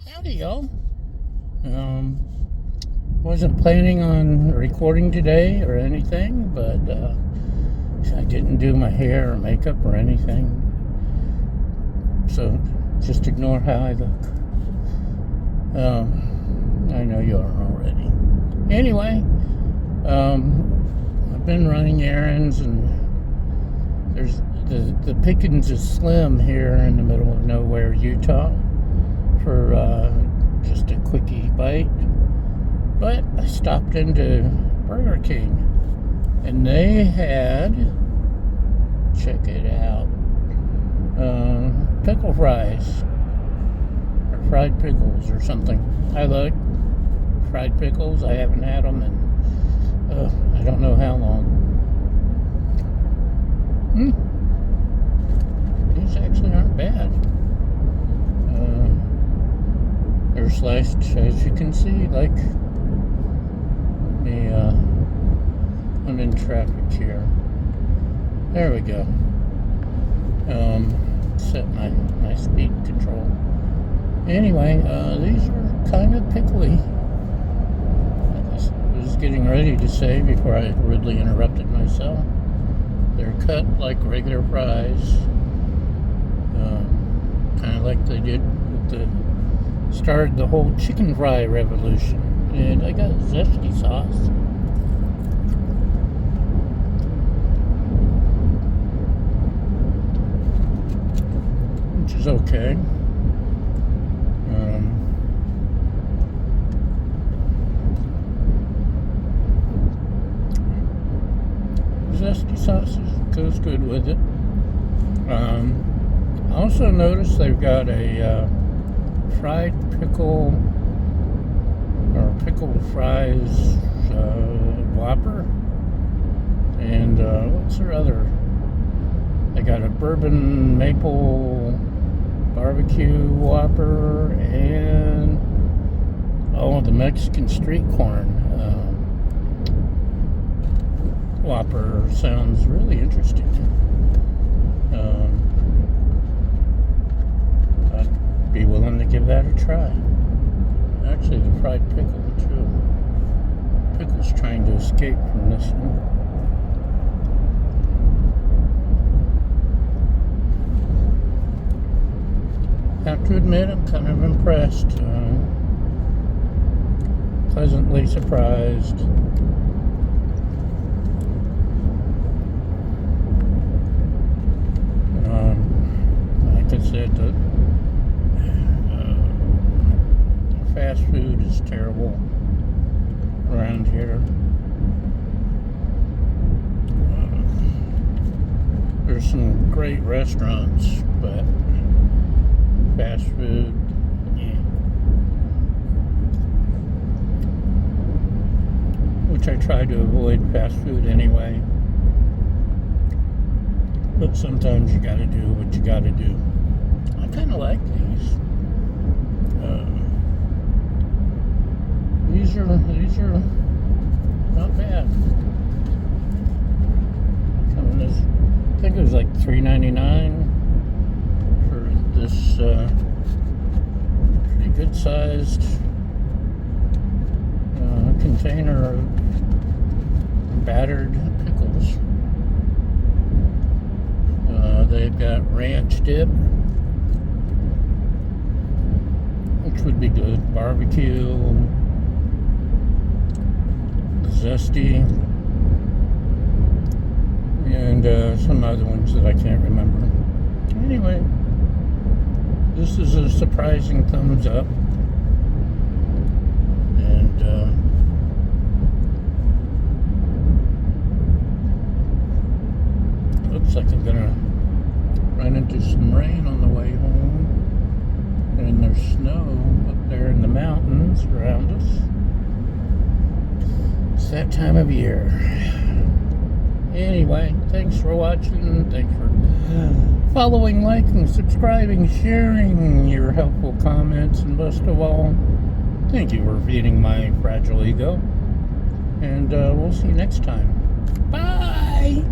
Howdy, y'all. Wasn't planning on recording today or anything, but I didn't do my hair or makeup or anything. So just ignore how I look. I know you are already. Anyway, I've been running errands, and there's the pickings is slim here in the middle of nowhere, Utah, for just a quickie bite. But I stopped into Burger King, and they had, check it out, pickle fries, or fried pickles or something. I like fried pickles. I haven't had them in I don't know how long. These actually aren't bad. They're sliced, as you can see, like I'm in traffic here. There we go. Set my speed control. Anyway, these are kind of pickly. I was getting ready to say before I rudely interrupted myself. They're cut like regular fries, kind of like they did with started the whole chicken fry revolution. And I got zesty sauce. Which is okay. Zesty sauce goes good with it. I also noticed they've got a fried pickle or pickled fries Whopper, and what's their other? They got a bourbon maple barbecue Whopper, and the Mexican street corn Whopper. Sounds really interesting. I'd be willing to give that a try. Actually, the fried pickle too. Pickle's trying to escape from this one. Have to admit, I'm kind of impressed. Pleasantly surprised. Like I said, the fast food is terrible around here. There's some great restaurants, but fast food, yeah. Which I try to avoid fast food anyway. But sometimes you gotta do what you gotta do. I kind of like these. These are not bad. I think it was like $3.99 for this pretty good sized container of battered pickles. They've got ranch dip, which would be good. Barbecue, zesty, and some other ones that I can't remember. Anyway, this is a surprising thumbs up, and looks like I'm gonna run into some rain on the way home, and there's snow up there in the mountains around us. It's that time of year. Anyway, thanks for watching. Thanks for following, liking, subscribing, sharing your helpful comments, and best of all, thank you for feeding my fragile ego. And we'll see you next time. Bye!